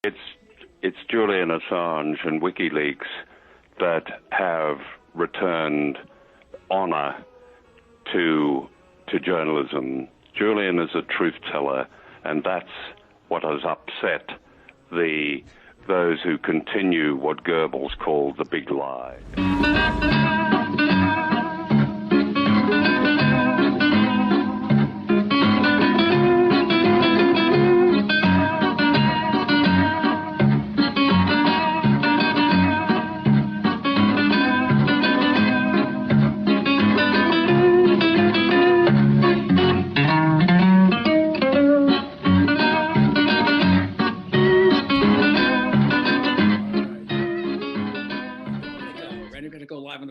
It's it's Julian Assange and WikiLeaks that have returned honor to journalism. Julian is a truth teller, and that's what has upset those who continue what Goebbels called the big lie.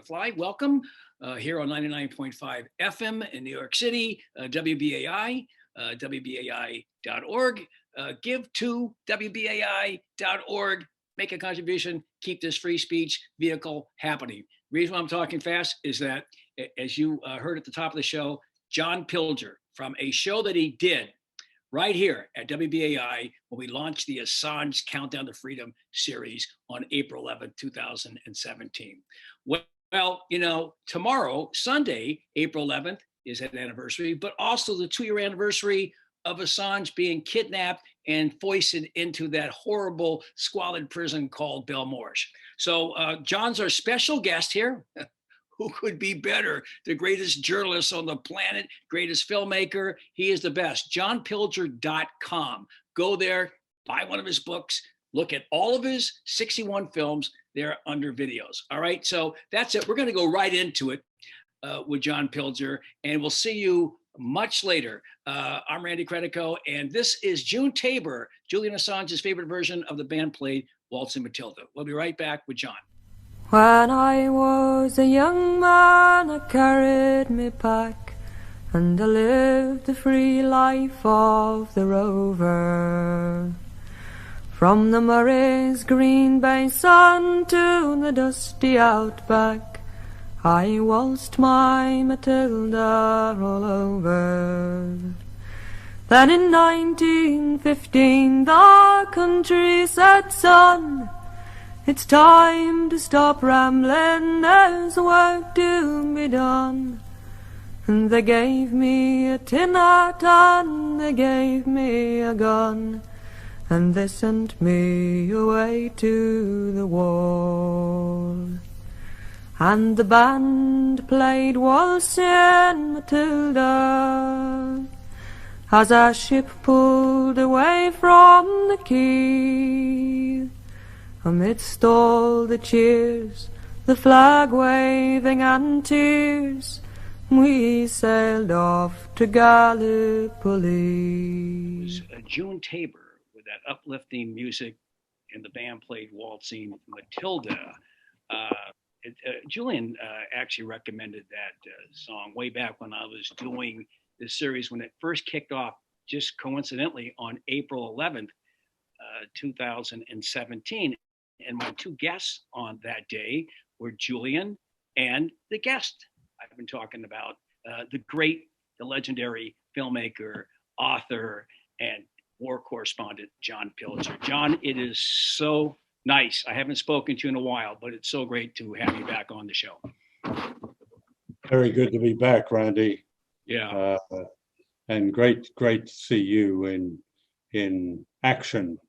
Fly. Welcome here on 99.5 FM in New York City, WBAI, WBAI.org. Give to WBAI.org. Make a contribution. Keep this free speech vehicle happening. Reason why I'm talking fast is that, as you heard at the top of the show, John Pilger, from a show that he did right here at WBAI when we launched the Assange Countdown to Freedom series on April 11, 2017. Well, you know, tomorrow, Sunday, April 11th, is an anniversary, but also the 2-year anniversary of Assange being kidnapped and foisted into that horrible, squalid prison called Belmarsh. So John's our special guest here. Who could be better? The greatest journalist on the planet, greatest filmmaker. He is the best. JohnPilger.com. Go there, buy one of his books, look at all of his 61 films. They're under videos. All right, so that's it. We're going to go right into it with John Pilger, and we'll see you much later. I'm Randy Credico, and this is June Tabor, Julian Assange's favorite version of the band played Waltzing Matilda. We'll be right back with John. When I was a young man, I carried me pack, and I lived the free life of the rover. From the Murray's green basin to the dusty outback, I waltzed my Matilda all over. Then in 1915 the country said, son, it's time to stop rambling, there's work to be done. And they gave me a tin hat and they gave me a gun, and they sent me away to the war. And the band played Waltzing Matilda as our ship pulled away from the quay. Amidst all the cheers, the flag waving and tears, we sailed off to Gallipoli. It was June Tabor with that uplifting music, and the band played Waltzing Matilda. Julian actually recommended that song way back when I was doing this series when it first kicked off, just coincidentally on April 11th, 2017. And my two guests on that day were Julian and the guest I've been talking about, the legendary filmmaker, author, and war correspondent, John Pilger. John, it is so nice. I haven't spoken to you in a while, but it's so great to have you back on the show. Very good to be back, Randy. Yeah. And great to see you in action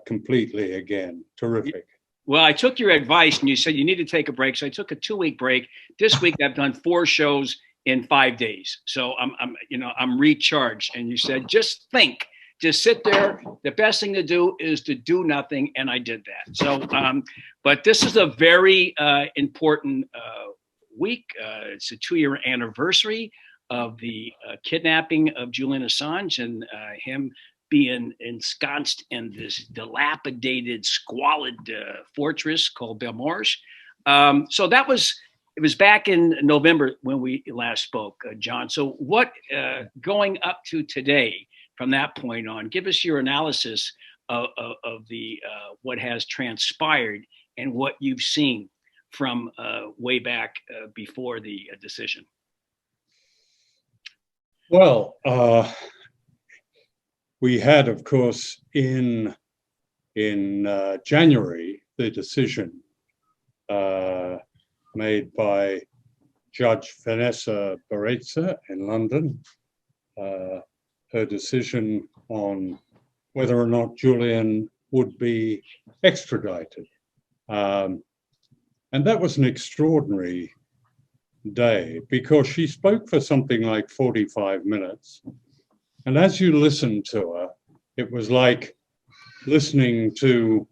completely again. Terrific. Well, I took your advice and you said you need to take a break. So I took a 2-week break. This week I've done 4 shows in 5 days. So I'm recharged. And you said, just think, just sit there. The best thing to do is to do nothing. And I did that. So, but this is a very important week. It's a 2-year anniversary of the kidnapping of Julian Assange and him being ensconced in this dilapidated, squalid fortress called Belmarsh. So it was back in November when we last spoke, John. So what, going up to today, from that point on, give us your analysis of the what has transpired and what you've seen from way back before the decision. Well, we had, of course, in in January, the decision made by Judge Vanessa Baraitser in London, her decision on whether or not Julian would be extradited. And that was an extraordinary day because she spoke for something like 45 minutes. And as you listened to her, it was like listening to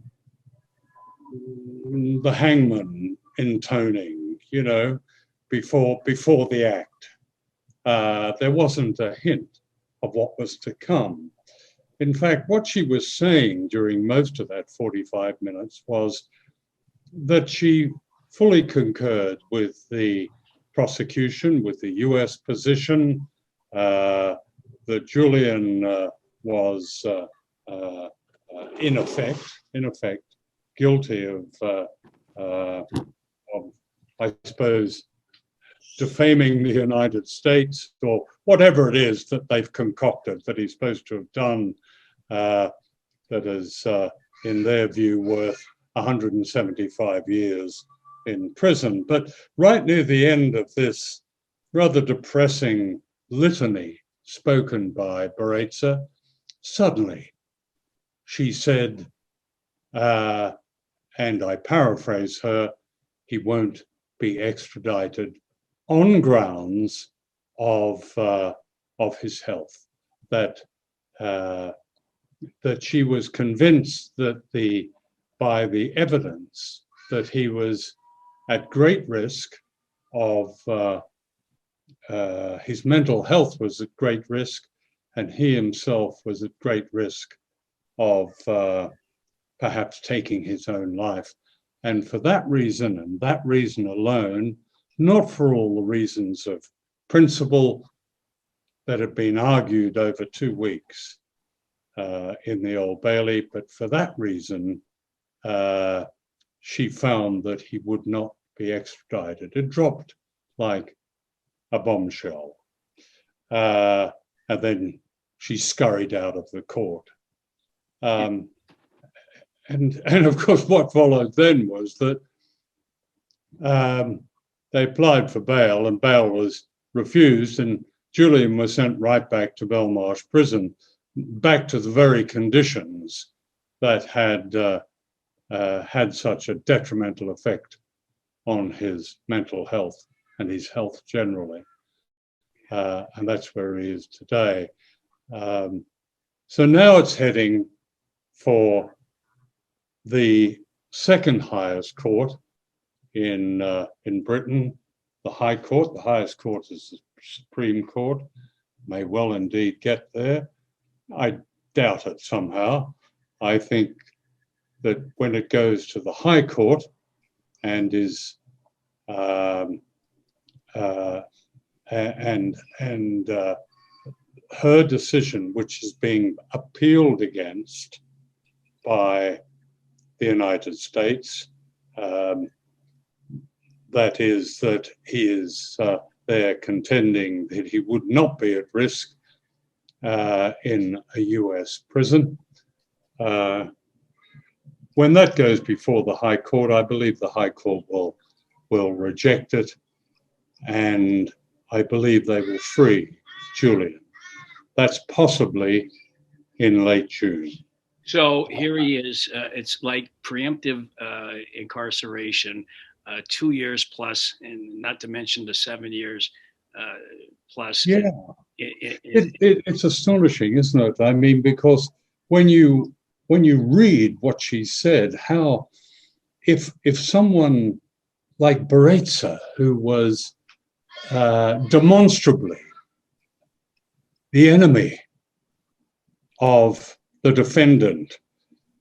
the hangman intoning, you know, before the act. There wasn't a hint of what was to come. In fact, what she was saying during most of that 45 minutes was that she fully concurred with the prosecution, with the US position, that Julian was in effect, guilty of I suppose, defaming the United States or whatever it is that they've concocted that he's supposed to have done that is, in their view, worth 175 years in prison. But right near the end of this rather depressing litany spoken by Baraitser, suddenly she said, and I paraphrase her, he won't be extradited on grounds of his health. That she was convinced that by the evidence that he was at great risk of his mental health was at great risk, and he himself was at great risk of perhaps taking his own life. And for that reason, and that reason alone, not for all the reasons of principle that had been argued over 2 weeks in the Old Bailey, but for that reason, she found that he would not be extradited. It dropped like a bombshell. And then she scurried out of the court. And of course, what followed then was that they applied for bail and bail was refused, and Julian was sent right back to Belmarsh prison, back to the very conditions that had had such a detrimental effect on his mental health and his health generally. And that's where he is today. So now it's heading for the second highest court in Britain, the High Court. The highest court is the Supreme Court. May well indeed get there. I doubt it somehow. I think that when it goes to the High Court and is her decision, which is being appealed against by the United States, that is that he is there contending that he would not be at risk in a US prison. When that goes before the High Court, I believe the High Court will reject it, and I believe they will free Julian. That's possibly in late June. So here he is. It's like preemptive incarceration, 2 years plus, and not to mention the 7 years plus. Yeah, it's astonishing, isn't it? I mean, because when you read what she said, how if someone like Baraitser, who was demonstrably the enemy of the defendant,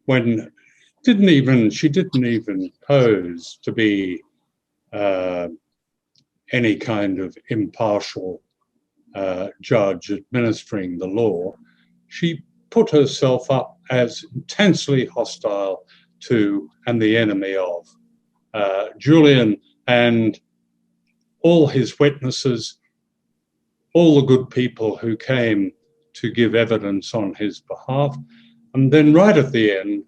when she didn't even pose to be any kind of impartial judge administering the law, she put herself up as intensely hostile to and the enemy of Julian and all his witnesses, all the good people who came to give evidence on his behalf. And then right at the end,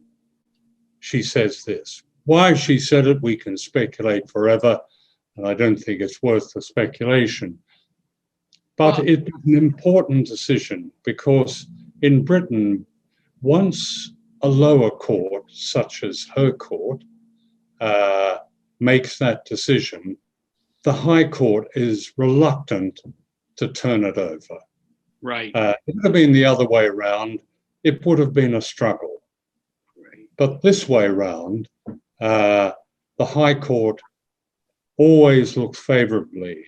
she says this. Why she said it, we can speculate forever, and I don't think it's worth the speculation. But it's an important decision because in Britain, once a lower court, such as her court, makes that decision, the High Court is reluctant to turn it over. Right. If it had been the other way around, it would have been a struggle. Right. But this way round, the High Court always looks favorably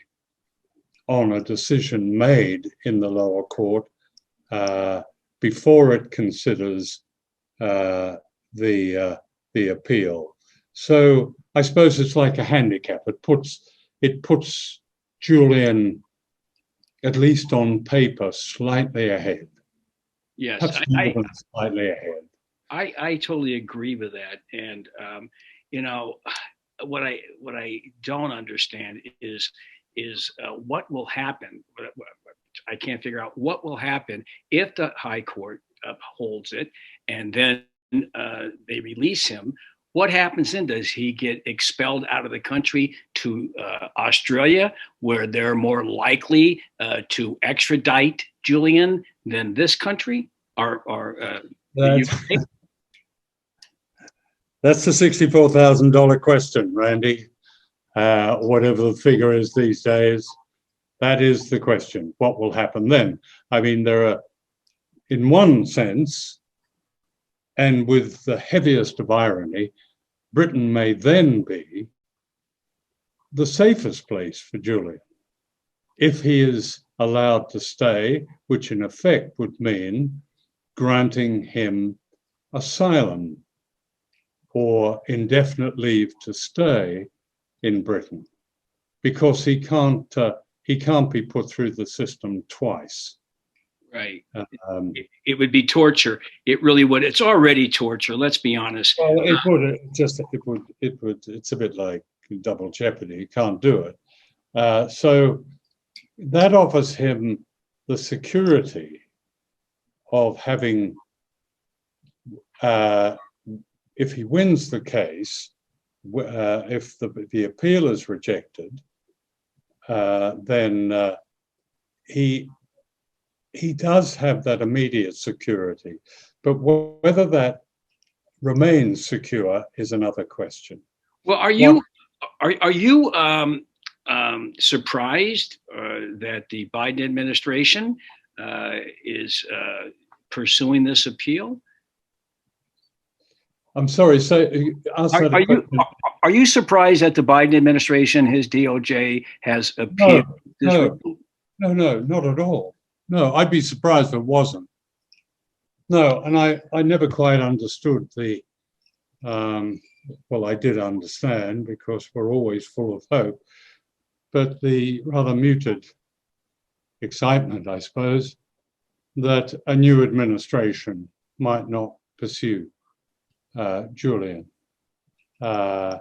on a decision made in the lower court before it considers the appeal. So I suppose it's like a handicap. It puts Julian, at least on paper, slightly ahead. Yes, Slightly ahead. I totally agree with that. And you know, what I don't understand is what will happen. I can't figure out what will happen if the High Court upholds it and then they release him. What happens then? Does he get expelled out of the country to Australia, where they're more likely to extradite Julian than this country? Or that's the $64,000 question, Randy. Whatever the figure is these days, that is the question. What will happen then? I mean, there are, in one sense, and with the heaviest of irony, Britain may then be the safest place for Julian. If he is allowed to stay, which in effect would mean granting him asylum or indefinite leave to stay in Britain, because he can't be put through the system twice. Right. It would be torture. It really would. It's already torture. Let's be honest. Well, it's a bit like double jeopardy. You can't do it. So that offers him the security of having, if he wins the case, if the appeal is rejected, then he does have that immediate security, but whether that remains secure is another question. Well, are you surprised that the Biden administration is pursuing this appeal? I'm sorry. So, are you surprised that the Biden administration, his DOJ, has appealed? No, not at all. No, I'd be surprised if it wasn't. No, and I never quite understood the, well, I did understand because we're always full of hope, but the rather muted excitement, I suppose, that a new administration might not pursue Julian. It's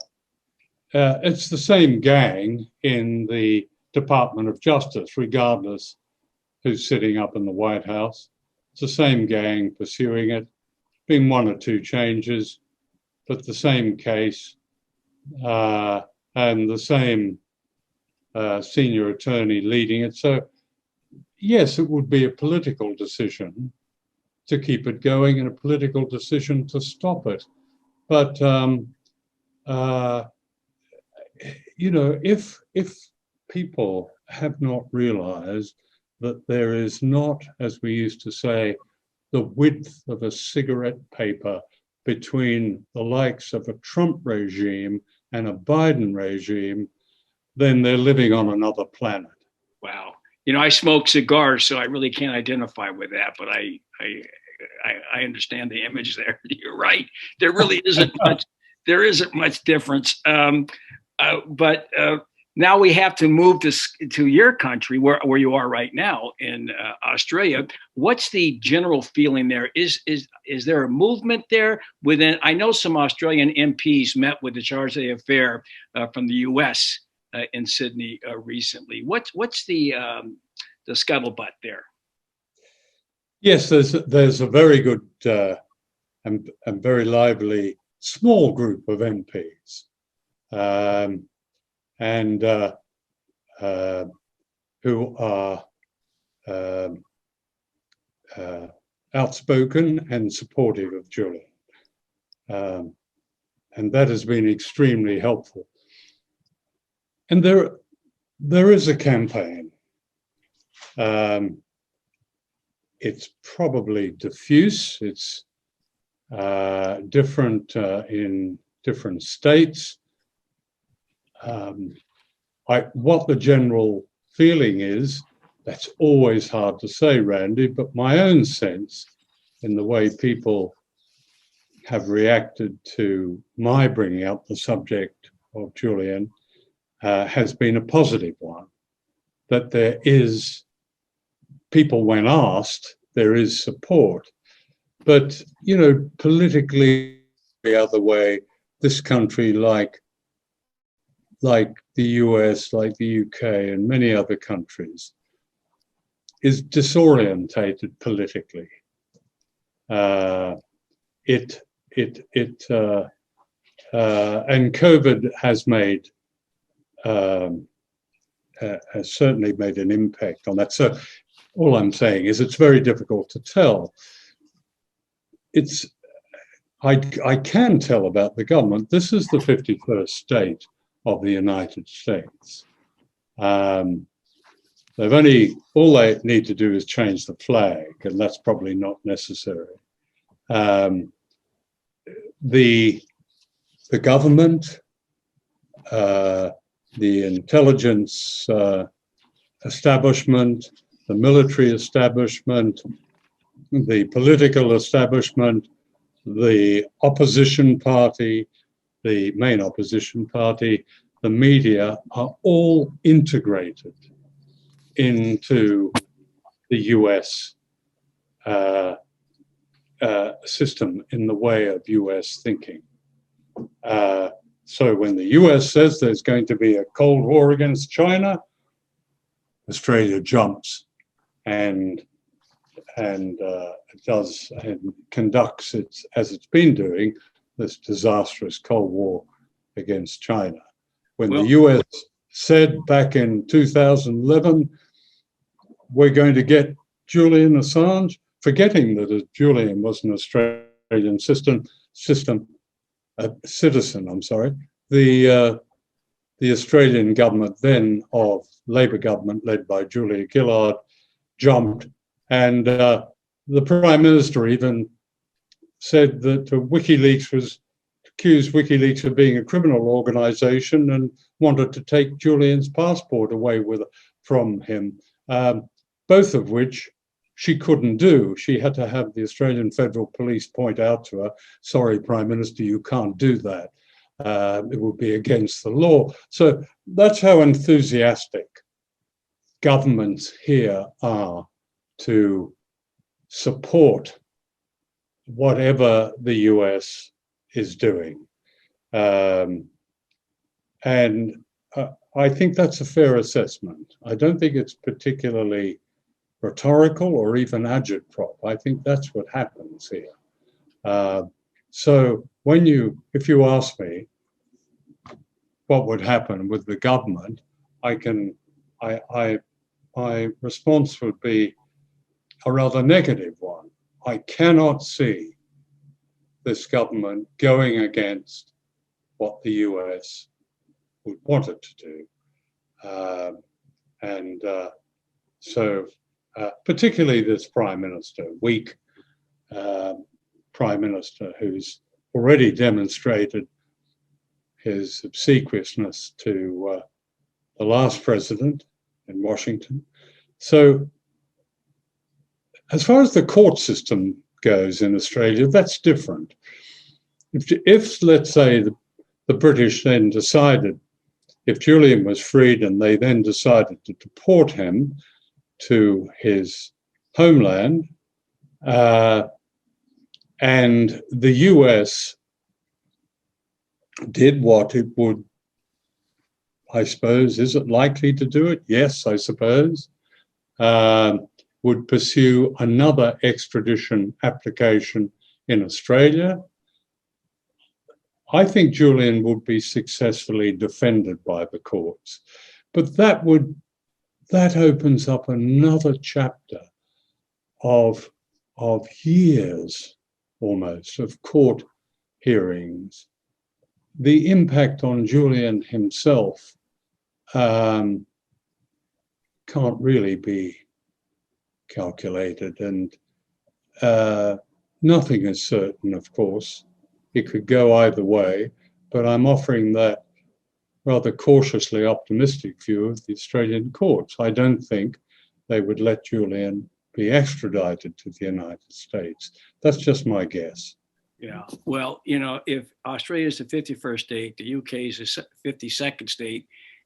the same gang in the Department of Justice, regardless who's sitting up in the White House. It's the same gang pursuing it. Been one or two changes, but the same case and the same senior attorney leading it. So yes, it would be a political decision to keep it going and a political decision to stop it. But you know, if people have not realized that there is not, as we used to say, the width of a cigarette paper between the likes of a Trump regime and a Biden regime, then they're living on another planet. Wow. You know, I smoke cigars, so I really can't identify with that, but I understand the image there. You're right. There really isn't much. There isn't much difference. But now we have to move to your country, where you are right now in Australia. What's the general feeling there? Is there a movement there within? I know some Australian MPs met with the charge d'affaires from the U.S. In Sydney recently. What's the scuttlebutt there? Yes, there's a very good and very lively small group of MPs, and who are outspoken and supportive of Julian. And that has been extremely helpful. And there is a campaign. It's probably diffuse. It's different in different states. What the general feeling is, that's always hard to say, Randy, but my own sense in the way people have reacted to my bringing up the subject of Julian has been a positive one, that there is, people when asked, there is support. But, you know, politically, the other way, this country, like the US, like the UK, and many other countries, is disorientated politically. And COVID has certainly made an impact on that. So all I'm saying is it's very difficult to tell. I can tell about the government. This is the 51st state of the United States. All they need to do is change the flag, and that's probably not necessary. The government, the intelligence establishment, the military establishment, the political establishment, the opposition party, the main opposition party, the media are all integrated into the US system in the way of US thinking. So when the US says there's going to be a Cold War against China, Australia jumps and does and conducts it, as it's been doing, this disastrous Cold War against China. When the US said back in 2011, we're going to get Julian Assange, forgetting that Julian was an Australian citizen, the Australian government then of Labor government led by Julia Gillard jumped, and the Prime Minister even said that accused WikiLeaks of being a criminal organisation and wanted to take Julian's passport away from him, both of which she couldn't do. She had to have the Australian Federal Police point out to her, sorry, Prime Minister, you can't do that. It would be against the law. So that's how enthusiastic governments here are to support whatever the US is doing. And I think that's a fair assessment. I don't think it's particularly rhetorical or even agitprop. I think that's what happens here. So if you ask me what would happen with the government, my response would be a rather negative one. I cannot see this government going against what the US would want it to do. So particularly this Prime Minister, weak Prime Minister, who's already demonstrated his obsequiousness to the last president in Washington. So as far as the court system goes in Australia, that's different. If let's say, the British then decided, if Julian was freed and they then decided to deport him to his homeland, and the US did what it would, I suppose, is it likely to do it? Yes, I suppose. Would pursue another extradition application in Australia. I think Julian would be successfully defended by the courts, but that opens up another chapter of years almost of court hearings. The impact on Julian himself can't really be calculated, and nothing is certain, of course. It could go either way, but I'm offering that rather cautiously optimistic view of the Australian courts. I don't think they would let Julian be extradited to the United States. That's just my guess. Yeah. Well, you know, if Australia is the 51st state, the UK is the 52nd state,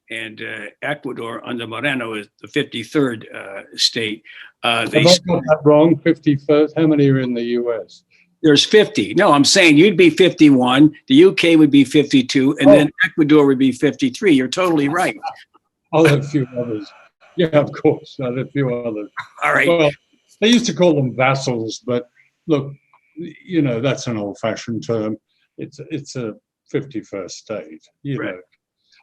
and Ecuador under Moreno is the 53rd state. Have I got that wrong? 51st? How many are in the US? There's 50. No, I'm saying you'd be 51, the UK would be 52, and then Ecuador would be 53. You're totally right. I'll have a few others. Yeah, of course. I'll have a few others. All right. Well, they used to call them vassals, but look, you know, that's an old-fashioned term. It's a 51st state, you know.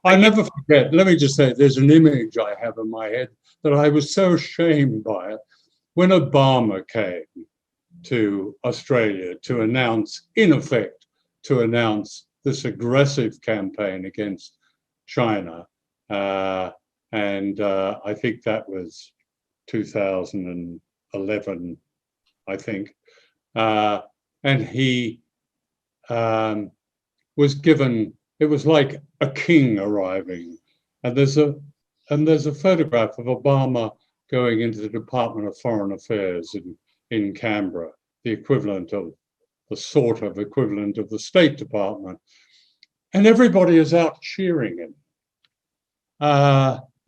I never forget, let me just say, there's an image I have in my head that I was so ashamed by it. When Obama came to Australia to announce, in effect, to announce this aggressive campaign against China, and I think that was 2011, I think. And he was given, it was like a king arriving. And there's a photograph of Obama going into the Department of Foreign Affairs in Canberra, the equivalent of the sort of equivalent of the State Department. And everybody is out cheering him.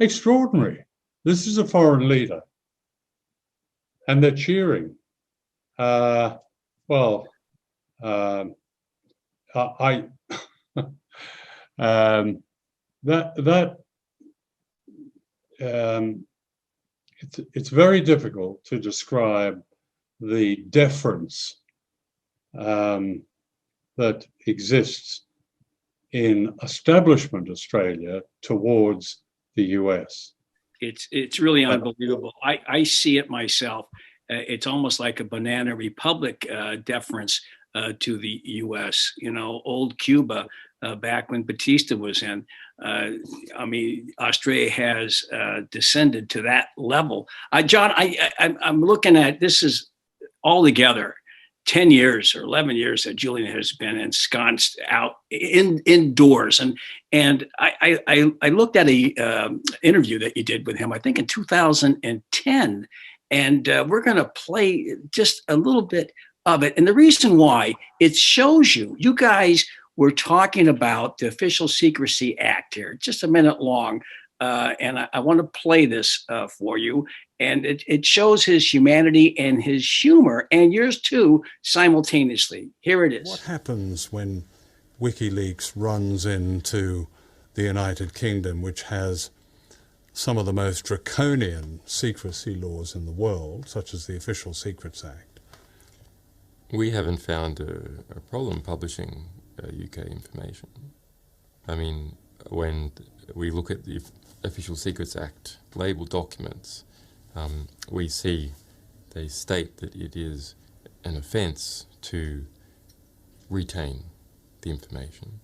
Extraordinary. This is a foreign leader. And they're cheering. That it's very difficult to describe the deference that exists in establishment Australia towards the US. It's really unbelievable. I see it myself. It's almost like a banana republic deference to the U.S. You know, old Cuba back when Batista was in. I mean, Australia has descended to that level. John, I'm looking at this is altogether 10 years or 11 years that Julian has been ensconced out indoors. And I looked at a interview that you did with him, I think in 2010. And we're going to play just a little bit of it. And the reason why, it shows you guys were talking about the Official Secrecy Act here, just a minute long. And I want to play this for you. And it shows his humanity and his humor, and yours too, simultaneously. Here it is. What happens when WikiLeaks runs into the United Kingdom, which has some of the most draconian secrecy laws in the world, such as the Official Secrets Act? We haven't found a problem publishing UK information. I mean, when we look at the Official Secrets Act label documents, we see they state that it is an offence to retain the information,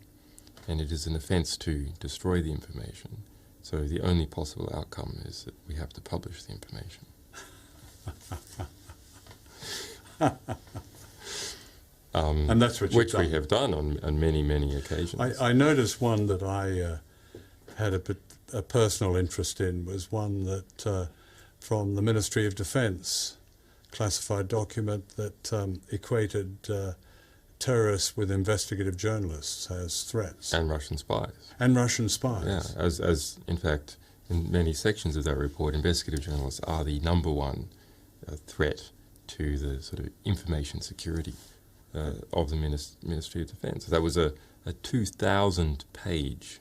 and it is an offence to destroy the information. So the only possible outcome is that we have to publish the information. And that's what which we have done on many, many occasions. I noticed one that I had a personal interest in was one that from the Ministry of Defence, classified document that equated terrorists with investigative journalists as threats. And Russian spies. And Russian spies. Yeah, as in fact, in many sections of that report, investigative journalists are the number one threat to the sort of information security of the Ministry of Defence. So that was a 2,000-page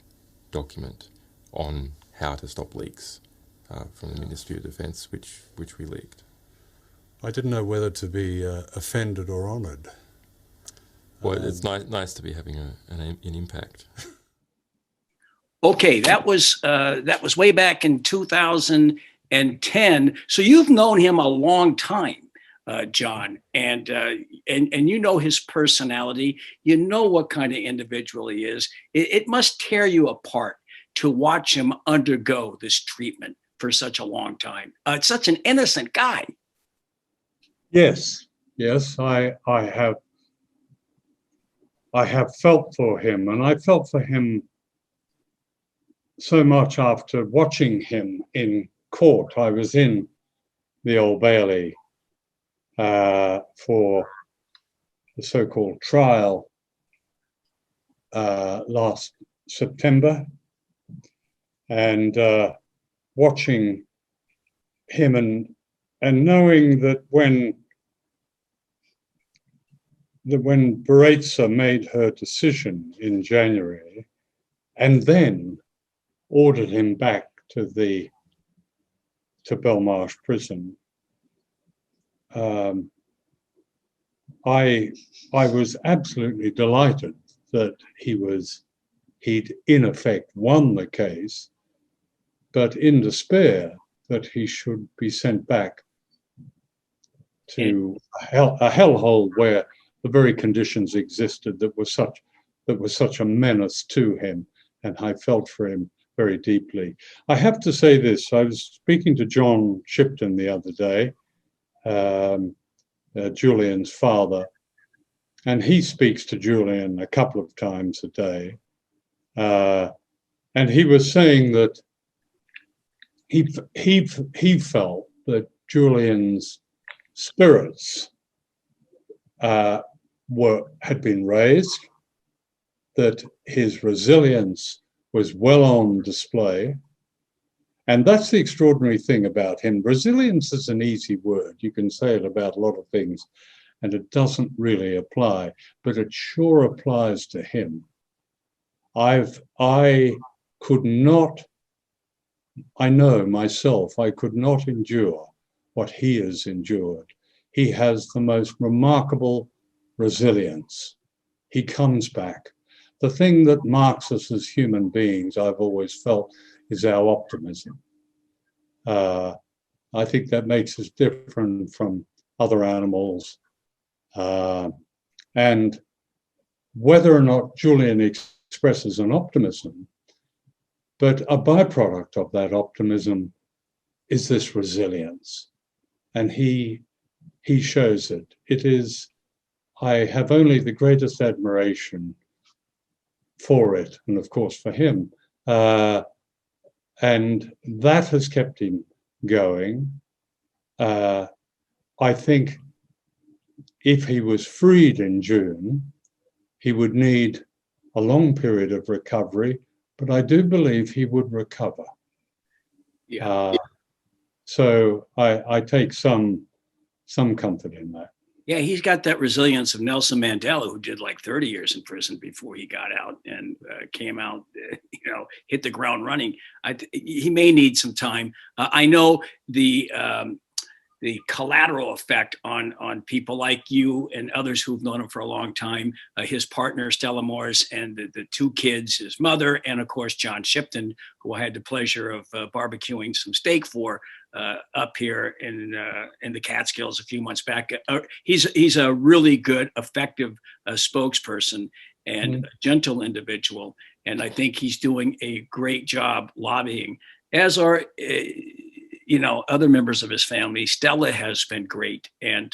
document on how to stop leaks from the Ministry of Defence, which we leaked. I didn't know whether to be offended or honoured. Well, it's nice to be having an impact. Okay, that was way back in 2010. So you've known him a long time, John, and you know his personality. You know what kind of individual he is. It must tear you apart to watch him undergo this treatment for such a long time. Such an innocent guy. Yes, I have felt for him, and I felt for him so much after watching him in court. I was in the Old Bailey for the so-called trial last September, and watching him and knowing that when Baraitser made her decision in January and then ordered him back to Belmarsh prison, I was absolutely delighted that he'd in effect won the case, but in despair that he should be sent back to a hellhole where the very conditions existed that was such a menace to him, and I felt for him very deeply. I have to say this, I was speaking to John Shipton the other day, Julian's father, and he speaks to Julian a couple of times a day. And he was saying that he felt that Julian's spirits had been raised, that his resilience was well on display. And that's the extraordinary thing about him. Resilience is an easy word. You can say it about a lot of things, and it doesn't really apply, but it sure applies to him. I know myself, I could not endure what he has endured. He has the most remarkable resilience. He comes back. The thing that marks us as human beings, I've always felt, is our optimism. I think that makes us different from other animals. And whether or not Julian expresses an optimism, but a byproduct of that optimism is this resilience. And he shows it. I have only the greatest admiration for it, and of course for him. And that has kept him going. I think if he was freed in June, he would need a long period of recovery, but I do believe he would recover. Yeah. So I take some comfort in that. Yeah, he's got that resilience of Nelson Mandela, who did like 30 years in prison before he got out and came out, hit the ground running. He may need some time. I know the collateral effect on people like you and others who've known him for a long time, his partner, Stella Morris, and the two kids, his mother, and of course, John Shipton, who I had the pleasure of barbecuing some steak for up here in the Catskills a few months back. He's a really good, effective spokesperson and a gentle individual. And I think he's doing a great job lobbying, as are other members of his family. Stella has been great, and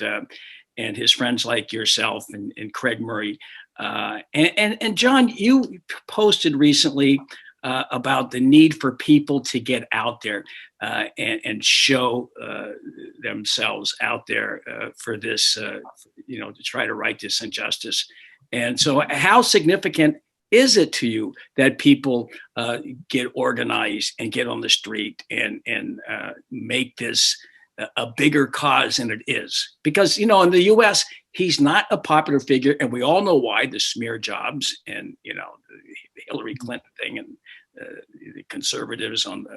his friends like yourself and Craig Murray. And John, you posted recently about the need for people to get out there and show themselves out there for this, to try to right this injustice. And so how significant is it to you that people get organized and get on the street and make this a bigger cause than it is? Because, in the US, he's not a popular figure, and we all know why: the smear jobs and, the Hillary Clinton thing and the conservatives on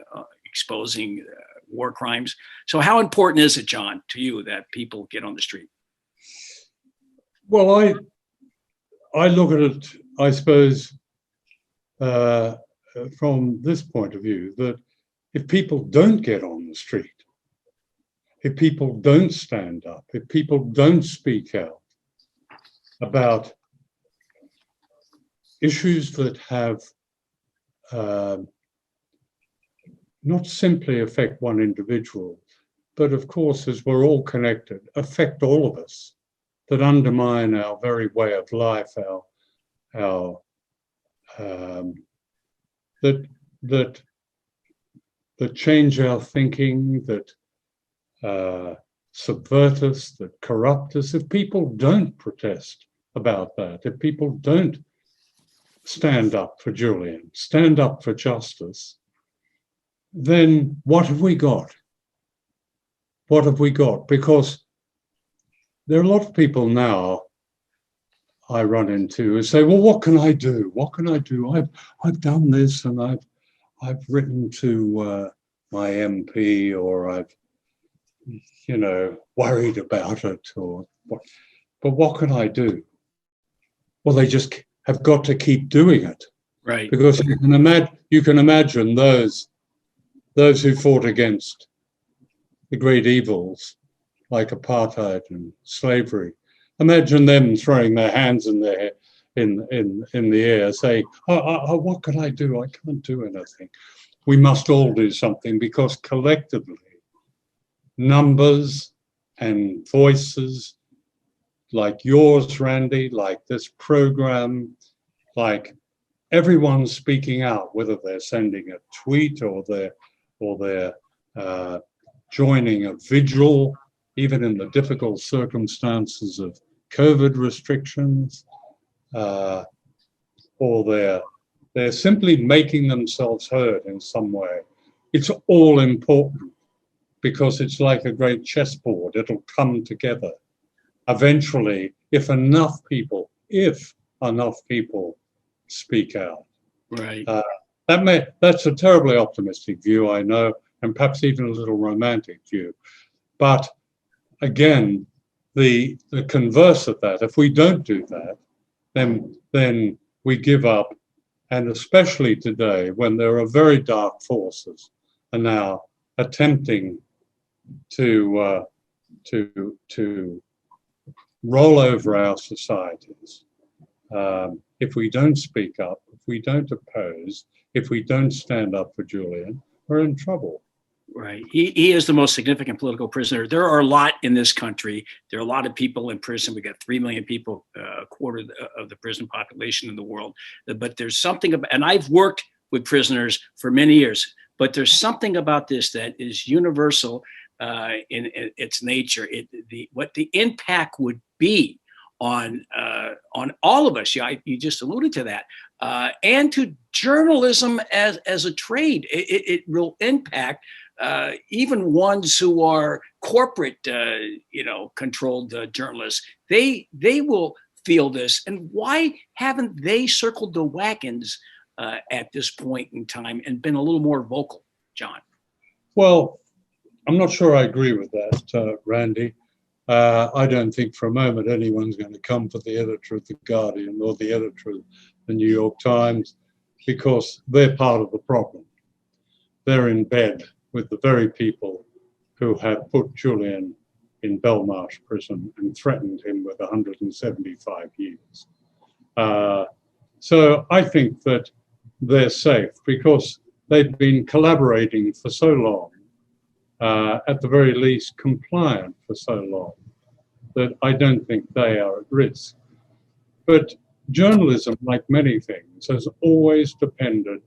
exposing war crimes. So how important is it, John, to you that people get on the street? Well, I look at it, I suppose, from this point of view, that if people don't get on the street, if people don't stand up, if people don't speak out about issues that have not simply affect one individual, but of course, as we're all connected, affect all of us, that undermine our very way of life, that change our thinking, that subvert us, that corrupt us. If people don't protest about that, if people don't stand up for Julian, stand up for justice, then what have we got? What have we got? Because there are a lot of people now I run into who say, well, what can I do? What can I do? I've done this, and I've written to my MP, or I've, worried about it, or what. But what can I do? Well, they just have got to keep doing it. Right. Because you can imagine those who fought against the great evils like apartheid and slavery. Imagine them throwing their hands in the air, saying, what can I do? I can't do anything. We must all do something, because collectively, numbers and voices like yours, Randy, like this program, like everyone speaking out, whether they're sending a tweet or they're joining a vigil, even in the difficult circumstances of COVID restrictions, or they're simply making themselves heard in some way. It's all important, because it's like a great chessboard. It'll come together. Eventually, if enough people speak out. Right. That's a terribly optimistic view, I know, and perhaps even a little romantic view. But again, the converse of that, if we don't do that, then we give up. And especially today, when there are very dark forces are now attempting to roll over our societies. If we don't speak up, if we don't oppose, if we don't stand up for Julian, we're in trouble. Right. He is the most significant political prisoner. There are a lot in this country. There are a lot of people in prison. We got 3 million people, a quarter of the prison population in the world. But there's something about, and I've worked with prisoners for many years, but there's something about this that is universal in its nature. What the impact would be on all of us. You just alluded to that, and to journalism as a trade. It will impact even ones who are corporate, controlled journalists. They will feel this. And why haven't they circled the wagons at this point in time and been a little more vocal, John? Well, I'm not sure I agree with that, Randy. I don't think for a moment anyone's going to come for the editor of The Guardian or the editor of the New York Times, because they're part of the problem. They're in bed with the very people who have put Julian in Belmarsh prison and threatened him with 175 years. So I think that they're safe because they've been collaborating for so long, at the very least compliant for so long, that I don't think they are at risk. But journalism, like many things, has always depended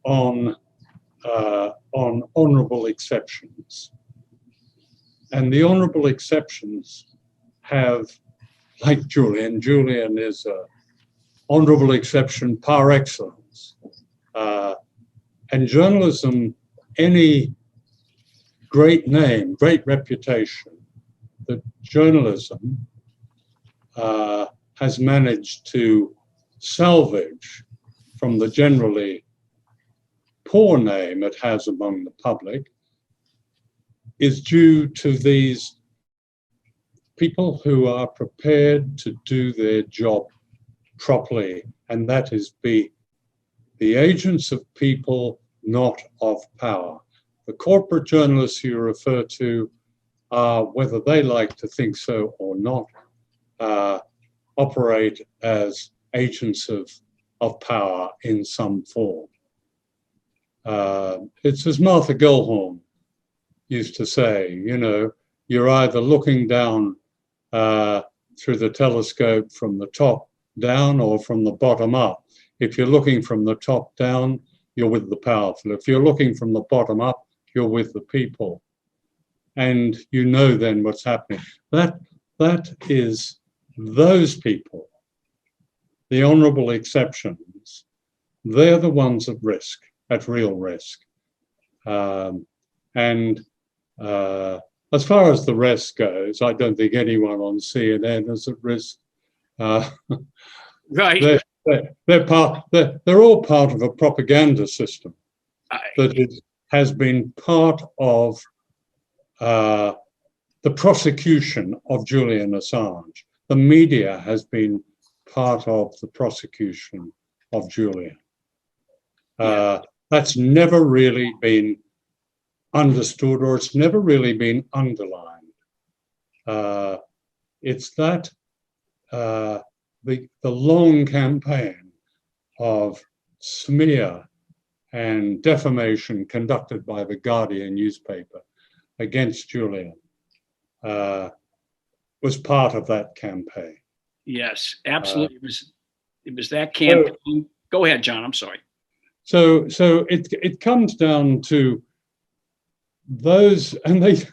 on honourable exceptions. And the honourable exceptions have, like Julian is an honourable exception par excellence. And journalism, any great name, great reputation, that journalism has managed to salvage from the generally poor name it has among the public is due to these people who are prepared to do their job properly, and that is be the agents of people, not of power. The corporate journalists you refer to are, whether they like to think so or not, operate as agents of power in some form. It's as Martha Gellhorn used to say, you know, you're either looking down through the telescope from the top down or from the bottom up. If you're looking from the top down, you're with the powerful. If you're looking from the bottom up, you're with the people. And you know then what's happening. That is those people, the honorable exceptions, they're the ones at risk, at real risk. As far as the rest goes, I don't think anyone on CNN is at risk. Right. They're all part of a propaganda system that has been part of the prosecution of Julian Assange. The media has been part of the prosecution of Julian. That's never really been understood, or it's never really been underlined. It's that the long campaign of smear and defamation conducted by the Guardian newspaper against Julian was part of that campaign. Yes, absolutely. It was that campaign. Go ahead, John. I'm sorry. So it comes down to those, and they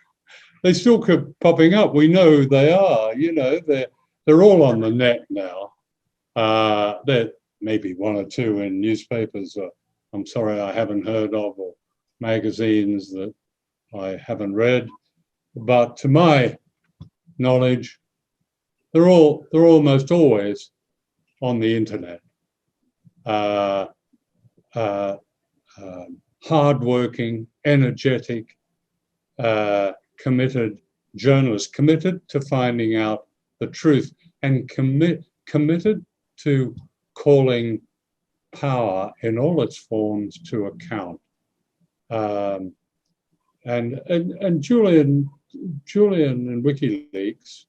still keep popping up. We know they are. You know, they're all on the net now. There may be one or two in newspapers. I'm sorry, I haven't heard of, or magazines that I haven't read. But to my knowledge, they're almost always on the internet. Hardworking, energetic, committed journalists, committed to finding out the truth, and committed to calling power in all its forms to account. And Julian and WikiLeaks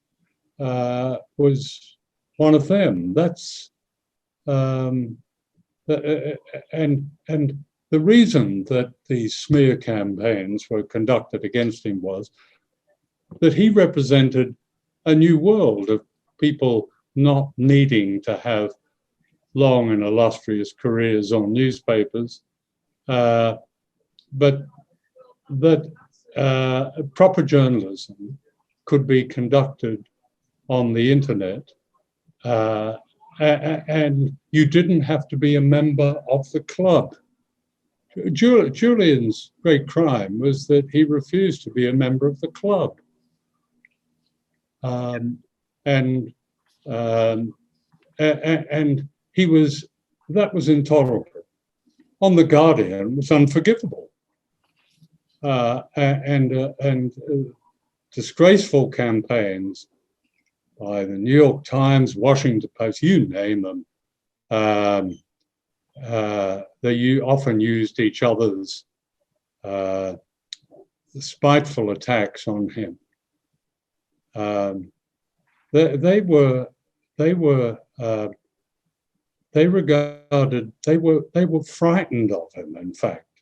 was one of them. That's and the reason that these smear campaigns were conducted against him was that he represented a new world of people not needing to have long and illustrious careers on newspapers, but that proper journalism could be conducted on the internet, and you didn't have to be a member of the club. Julian's great crime was that he refused to be a member of the club. And that was intolerable. On The Guardian, it was unforgivable. And disgraceful campaigns by the New York Times, Washington Post, you name them, they often used each other's spiteful attacks on him. They were frightened of him, in fact,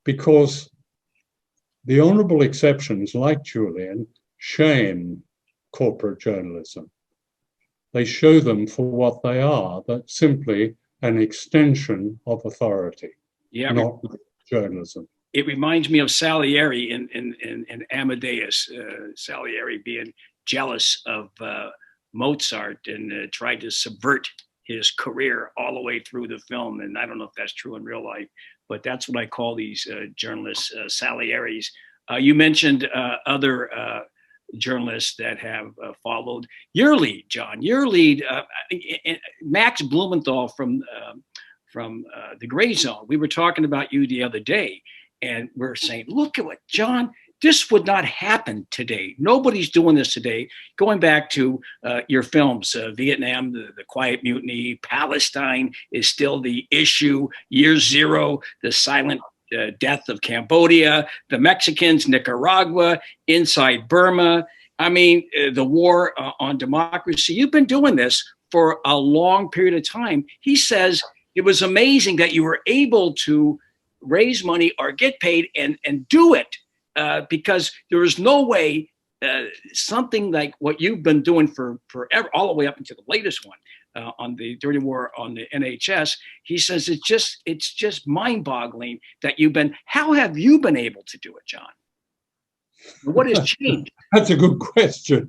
because the honorable exceptions like Julian shame corporate journalism. They show them for what they are, that simply an extension of authority, not journalism. It reminds me of Salieri in Amadeus. Salieri being jealous of Mozart and tried to subvert his career all the way through the film. And I don't know if that's true in real life, but that's what I call these journalists, Salieris. You mentioned other journalists that have followed your lead, John. Your lead, Max Blumenthal from the Gray Zone. We were talking about you the other day, and we're saying, look at what John this would not happen today. Nobody's doing this today. Going back to your films, Vietnam, the Quiet Mutiny, Palestine is still the issue. Year Zero, the silent death of Cambodia, the Mexicans, Nicaragua, inside Burma. I mean, the war on democracy. You've been doing this for a long period of time. He says it was amazing that you were able to raise money or get paid and do it because there is no way something like what you've been doing for forever, all the way up until the latest one on the Dirty War on the NHS. He says it's just mind-boggling that how have you been able to do it, John? What has changed? That's a good question.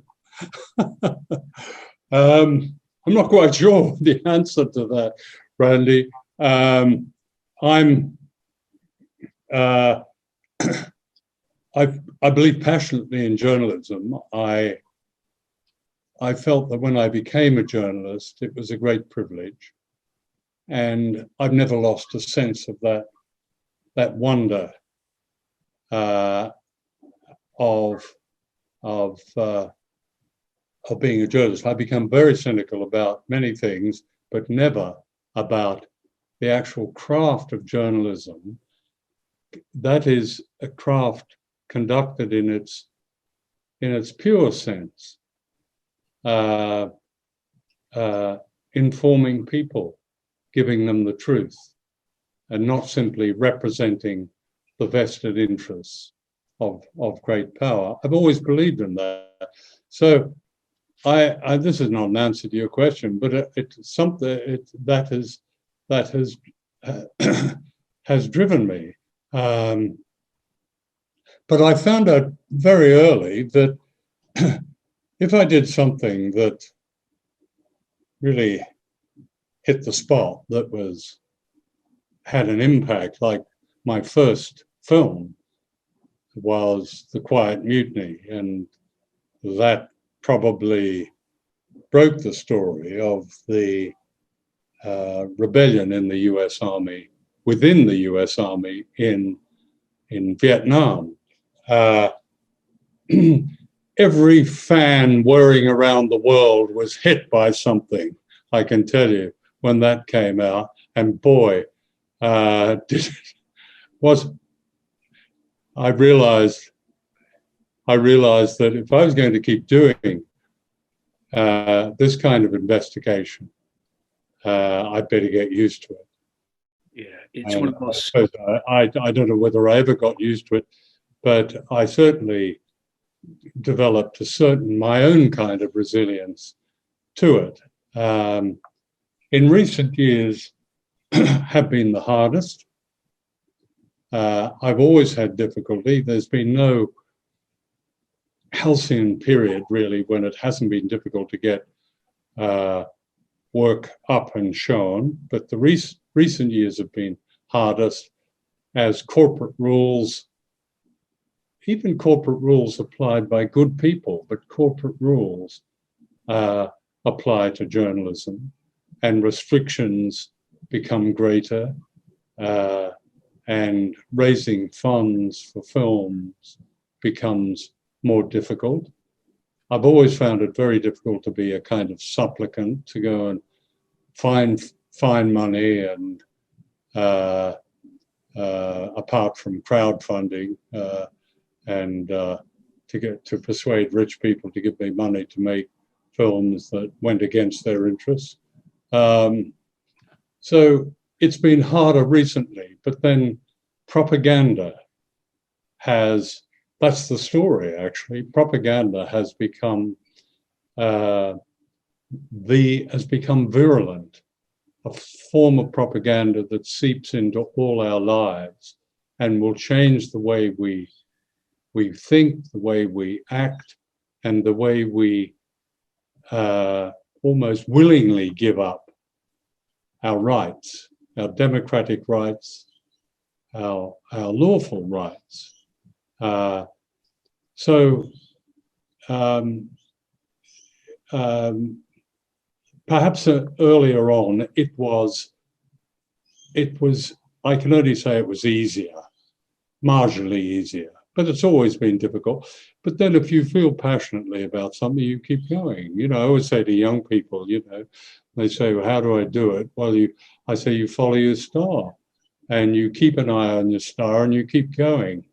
I'm not quite sure the answer to that, Randy. I believe passionately in journalism. I felt that when I became a journalist, it was a great privilege, and I've never lost a sense of that wonder of being a journalist. I become very cynical about many things, but never about the actual craft of journalism. That is a craft conducted in its pure sense, informing people, giving them the truth, and not simply representing the vested interests of great power. I've always believed in that. So this is not an answer to your question, but it's something that has driven me. But I found out very early that if I did something that really hit the spot, that had an impact, like my first film was The Quiet Mutiny, and that probably broke the story of the rebellion in the US Army, within the US Army in Vietnam. Every fan whirring around the world was hit by something, I can tell you, when that came out. And boy, I realized that if I was going to keep doing this kind of investigation, I'd better get used to it. Yeah, it's one of those. I don't know whether I ever got used to it, but I certainly developed my own kind of resilience to it. In recent years have been the hardest. I've always had difficulty. There's been no halcyon period, really, when it hasn't been difficult to get work up and shown, but the recent years have been hardest as corporate rules, even corporate rules applied by good people, but corporate rules apply to journalism, and restrictions become greater, and raising funds for films becomes more difficult. I've always found it very difficult to be a kind of supplicant, to go and find money, and apart from crowdfunding, and to persuade rich people to give me money to make films that went against their interests. So it's been harder recently, but then propaganda that's the story, actually. Propaganda has become virulent, a form of propaganda that seeps into all our lives and will change the way we think, the way we act, and the way we almost willingly give up our rights, our democratic rights, our lawful rights. Perhaps earlier on, it was, I can only say it was easier, marginally easier, but it's always been difficult. But then if you feel passionately about something, you keep going. You know, I always say to young people, you know, they say, well, how do I do it? Well, I say you follow your star, and you keep an eye on your star, and you keep going.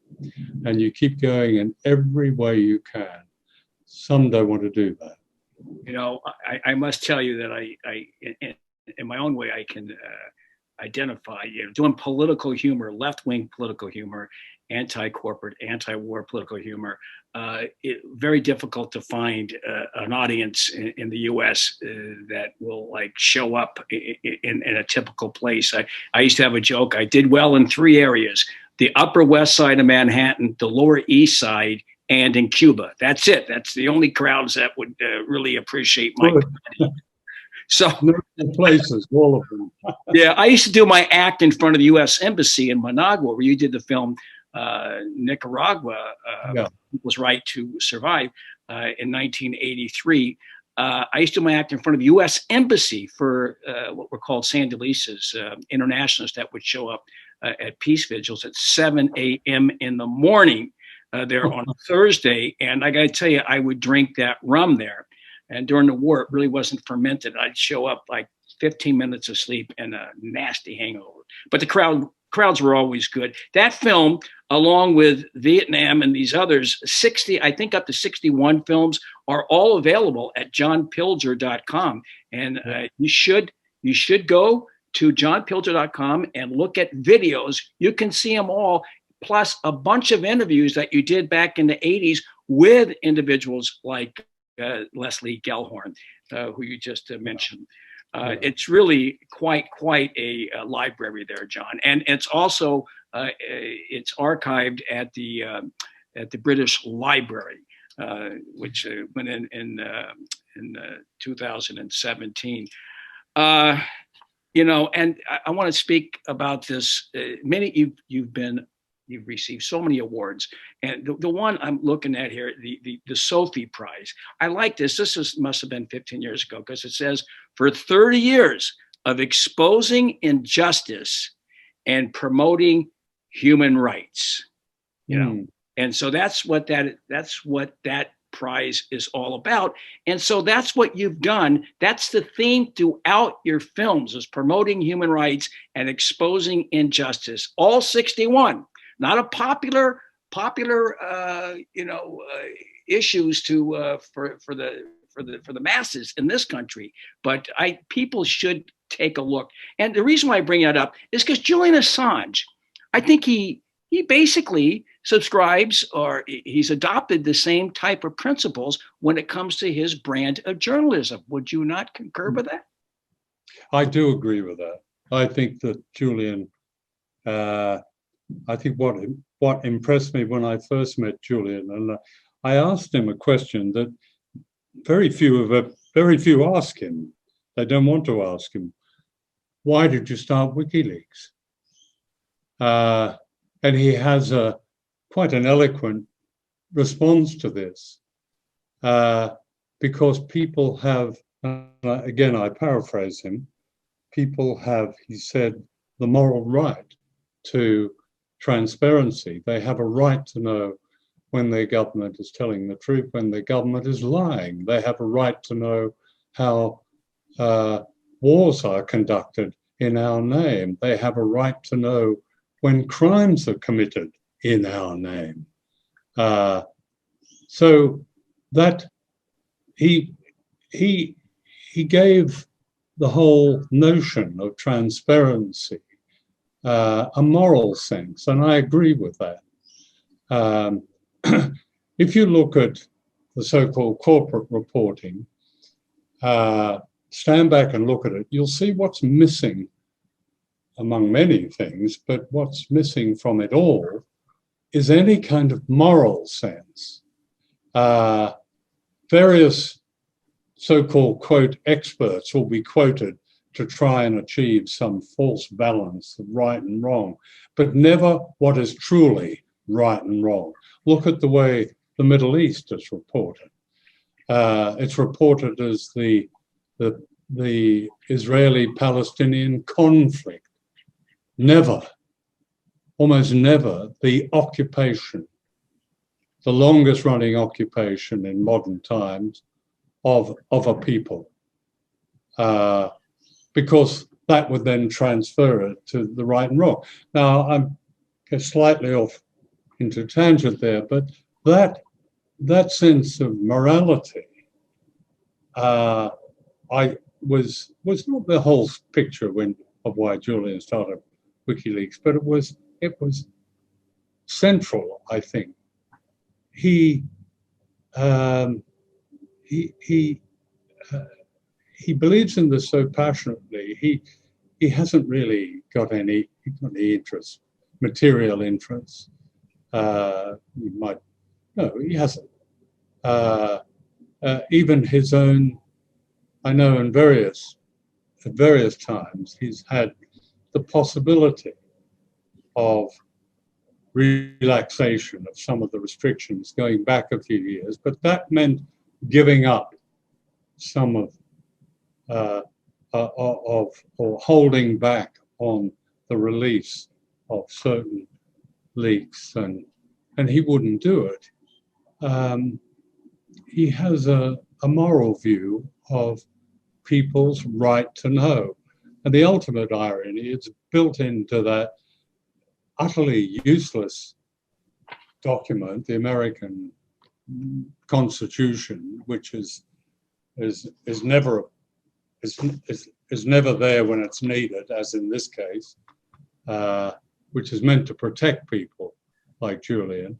And you keep going in every way you can. Some don't want to do that. You know, I must tell you that I in my own way, I can identify, you know, doing political humor, left-wing political humor, anti-corporate, anti-war political humor. Very difficult to find an audience in the U.S. That will like show up in a typical place. I used to have a joke. I did well in 3 areas: the Upper West Side of Manhattan, the Lower East Side, and in Cuba. That's it. That's the only crowds that would really appreciate my comedy. So places, all of them. Yeah, I used to do my act in front of the U.S. Embassy in Managua, where you did the film Nicaragua, People's Right to Survive, in 1983. I used to do my act in front of the U.S. Embassy for what were called Sandinistas, internationalists that would show up at peace vigils at 7 a.m. in the morning there on a Thursday. And I got to tell you, I would drink that rum there. And during the war, it really wasn't fermented. I'd show up like 15 minutes of sleep and a nasty hangover. But the crowds were always good. That film, along with Vietnam and these others, 60, I think up to 61 films, are all available at johnpilger.com. And you should go to johnpilger.com and look at videos. You can see them all, plus a bunch of interviews that you did back in the 80s with individuals like Leslie Gellhorn, who you just mentioned. It's really quite a library there, John, and it's also it's archived at the British Library, which went in 2017. You know, and I want to speak about this. You've received so many awards, and the one I'm looking at here, the Sophie Prize. I like this. Must have been 15 years ago, because it says, for 30 years of exposing injustice and promoting human rights. You know, and so that's what that prize is all about. And so that's what you've done. That's the theme throughout your films, is promoting human rights and exposing injustice. All 61. Not a popular issues for the masses in this country, but people should take a look. And the reason why I bring that up is because Julian Assange, I think he basically subscribes, or he's adopted the same type of principles when it comes to his brand of journalism. Would you not concur with that? I do agree with that. I think that Julian. I think what impressed me when I first met Julian, and I asked him a question that very few ask him. They don't want to ask him. Why did you start WikiLeaks? And he has quite an eloquent response to this, because people have, again, I paraphrase him, people have, he said, the moral right to transparency. They have a right to know when their government is telling the truth, when their government is lying. They have a right to know how wars are conducted in our name. They have a right to know when crimes are committed in our name. So that he gave the whole notion of transparency a moral sense, and I agree with that. If you look at the so-called corporate reporting, stand back and look at it, you'll see what's missing among many things, but what's missing from it all is any kind of moral sense. Various so-called, quote, experts will be quoted to try and achieve some false balance of right and wrong, but never what is truly right and wrong. Look at the way the Middle East is reported. It's reported as the Israeli-Palestinian conflict. Never, almost never, the occupation the longest running occupation in modern times of a people, because that would then transfer it to the right and wrong. Now, I'm slightly off into tangent there, but that sense of morality was not the whole picture of why Julian started WikiLeaks, but it was central, I think. He believes in this so passionately. He hasn't really got any interest, material interests. He hasn't. Even his own, I know at various times, he's had the possibility of relaxation of some of the restrictions going back a few years, but that meant giving up some of or holding back on the release of certain leaks, and he wouldn't do it. He has a moral view of people's right to know. And the ultimate irony is built into that utterly useless document, the American Constitution, which is never there when it's needed, as in this case, which is meant to protect people like Julian.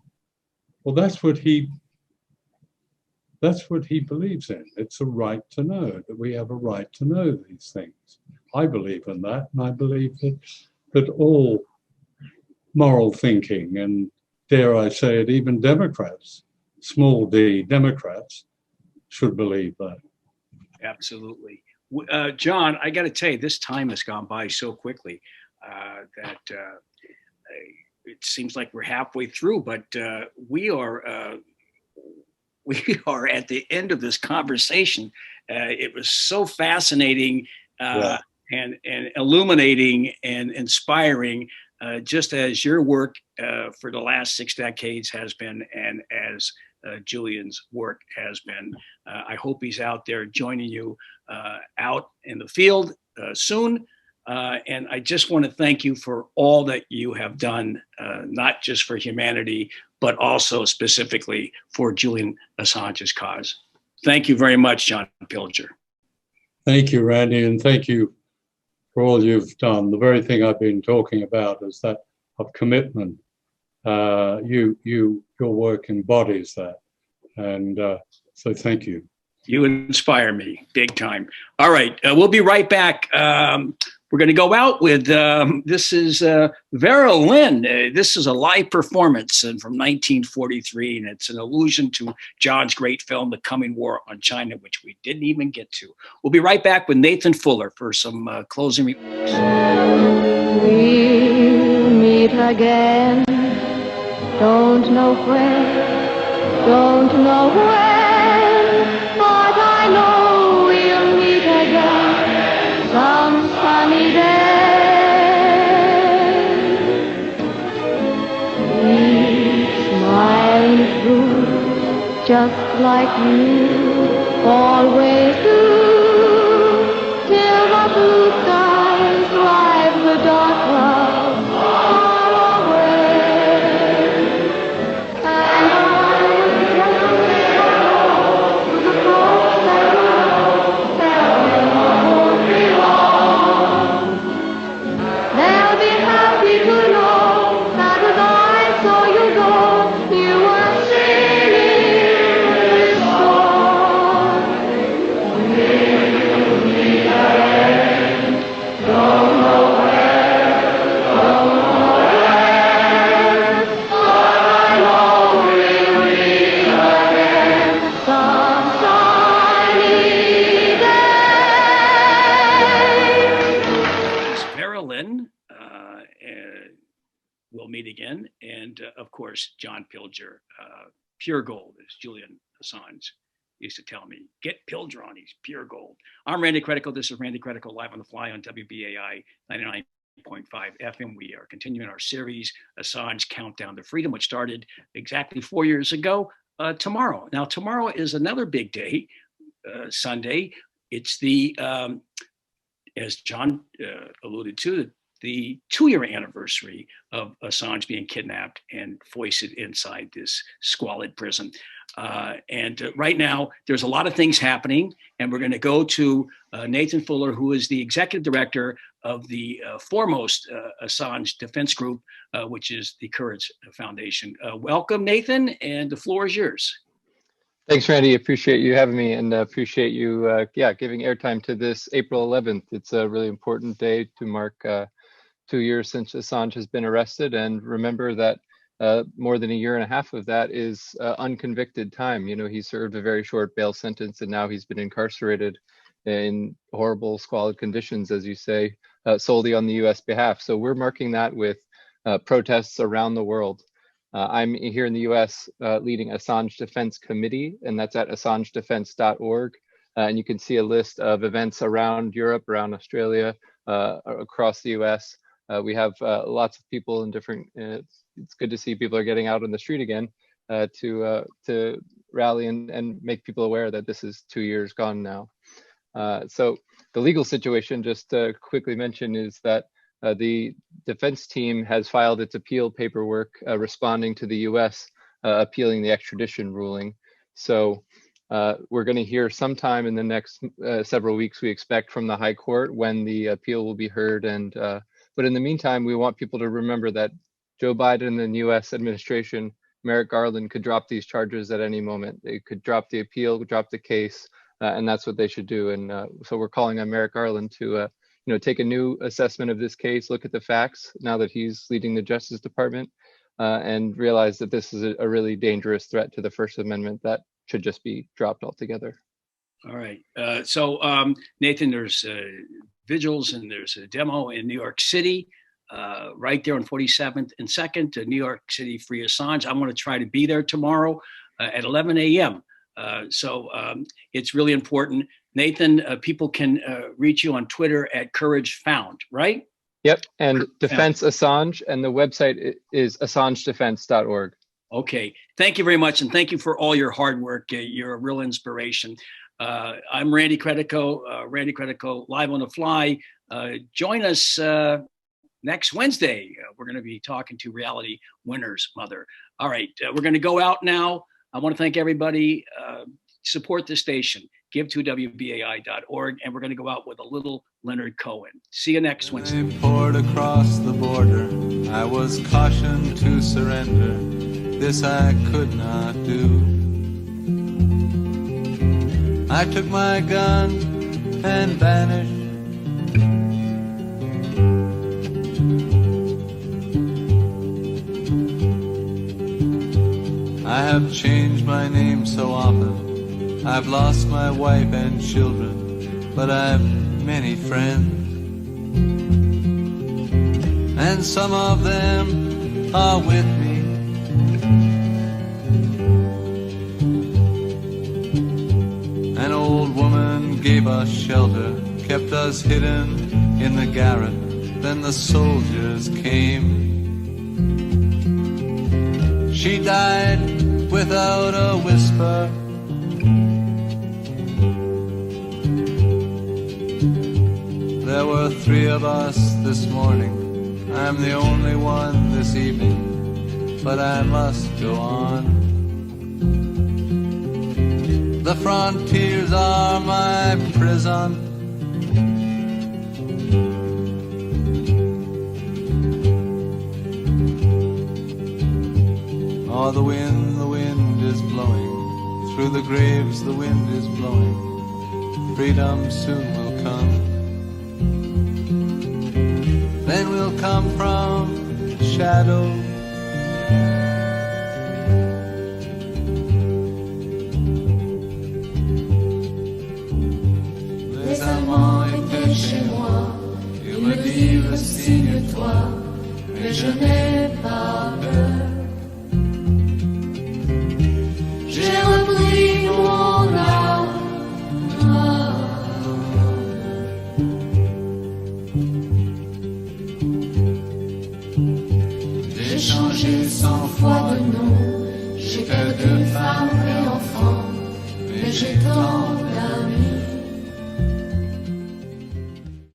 Well, that's what he believes in. It's a right to know, that we have a right to know these things. I believe in that, and I believe that all moral thinking, and dare I say it, even Democrats, small d Democrats, should believe that. Absolutely. John, I got to tell you, this time has gone by so quickly that it seems like we're halfway through, but we are at the end of this conversation. It was so fascinating and illuminating and inspiring, just as your work for the last 6 decades has been, and as Julian's work has been. I hope he's out there joining you out in the field soon. And I just want to thank you for all that you have done, not just for humanity, but also specifically for Julian Assange's cause. Thank you very much, John Pilger. Thank you, Randy, and thank you for all you've done. The very thing I've been talking about is that of commitment. Your work embodies that, and so thank you. You inspire me big time. All right, we'll be right back. We're going to go out with, this is Vera Lynn. This is a live performance from 1943, and it's an allusion to John's great film, The Coming War on China, which we didn't even get to. We'll be right back with Nathan Fuller for some closing remarks. We'll meet again, don't know where, don't know when, but I know we'll meet again some sunny day. We smiling through, just like you always do, till the blue skies drive the dark clouds far away. And I just go to the cross and know that won't be long. They'll be happy to know that as I saw you go, you were singing this song. We'll meet again, don't know where, don't know when, but I know we'll meet again some sunny day. It's Vera Lynn. We'll meet again. And of course, John Pilger, pure gold, as Julian Assange used to tell me. Get Pilger on, he's pure gold. I'm Randy Credico. This is Randy Credico live on the fly on WBAI 99. FM. We are continuing our series, Assange Countdown to Freedom, which started exactly 4 years ago tomorrow. Now, tomorrow is another big day, Sunday. It's the, as John alluded to, the 2-year anniversary of Assange being kidnapped and foisted inside this squalid prison. And right now, there's a lot of things happening, and we're going to go to Nathan Fuller, who is the executive director of the foremost Assange defense group, which is the Courage Foundation. Welcome, Nathan, and the floor is yours. Thanks, Randy. Appreciate you having me, and appreciate you, giving airtime to this April 11th. It's a really important day to mark 2 years since Assange has been arrested, and remember that more than a year and a half of that is unconvicted time. You know, he served a very short bail sentence, and now he's been incarcerated in horrible, squalid conditions, as you say, solely on the U.S. behalf. So we're marking that with protests around the world. I'm here in the U.S. Leading Assange Defense Committee, and that's at assangedefense.org. And you can see a list of events around Europe, around Australia, across the U.S. We have lots of people in different. It's good to see people are getting out on the street again to rally and make people aware that this is 2 years gone now. So the legal situation, just to quickly mention, is that the defense team has filed its appeal paperwork responding to the U.S. Appealing the extradition ruling. So we're going to hear sometime in the next several weeks, we expect, from the High Court when the appeal will be heard. And but in the meantime, we want people to remember that Joe Biden and the U.S. administration, Merrick Garland, could drop these charges at any moment. They could drop the appeal, drop the case, and that's what they should do. And so we're calling on Merrick Garland to take a new assessment of this case, look at the facts now that he's leading the Justice Department, and realize that this is a really dangerous threat to the First Amendment that should just be dropped altogether. All right. So Nathan, there's vigils and there's a demo in New York City, right there on 47th and 2nd to New York City Free Assange. I want to try to be there tomorrow at 11 a.m. So it's really important. Nathan, people can reach you on Twitter at Courage Found, right? Yep, and Defense Assange, and the website is assangedefense.org. Okay, thank you very much, and thank you for all your hard work. You're a real inspiration. I'm Randy Credico, live on the fly. Join us next Wednesday. We're going to be talking to Reality Winner's mother. All right, we're going to go out now. I want to thank everybody. Support the station. Give to WBAI.org, and we're going to go out with a little Leonard Cohen. See you next Wednesday. They poured across the border. I was cautioned to surrender. This I could not do. I took my gun and vanished. I have changed my name so often. I've lost my wife and children, but I've many friends. And some of them are with me. An old woman gave us shelter, kept us hidden in the garret. Then the soldiers came. She died without a whisper. There were 3 of us this morning. I'm the only one this evening, but I must go on. The frontiers are my prison. Oh, the wind is blowing. Through the graves the wind is blowing. Freedom soon will come. Then we'll come from shadow. Les Allemands étaient chez moi, ils me dirent signe-toi, mais je n'ai pas peur.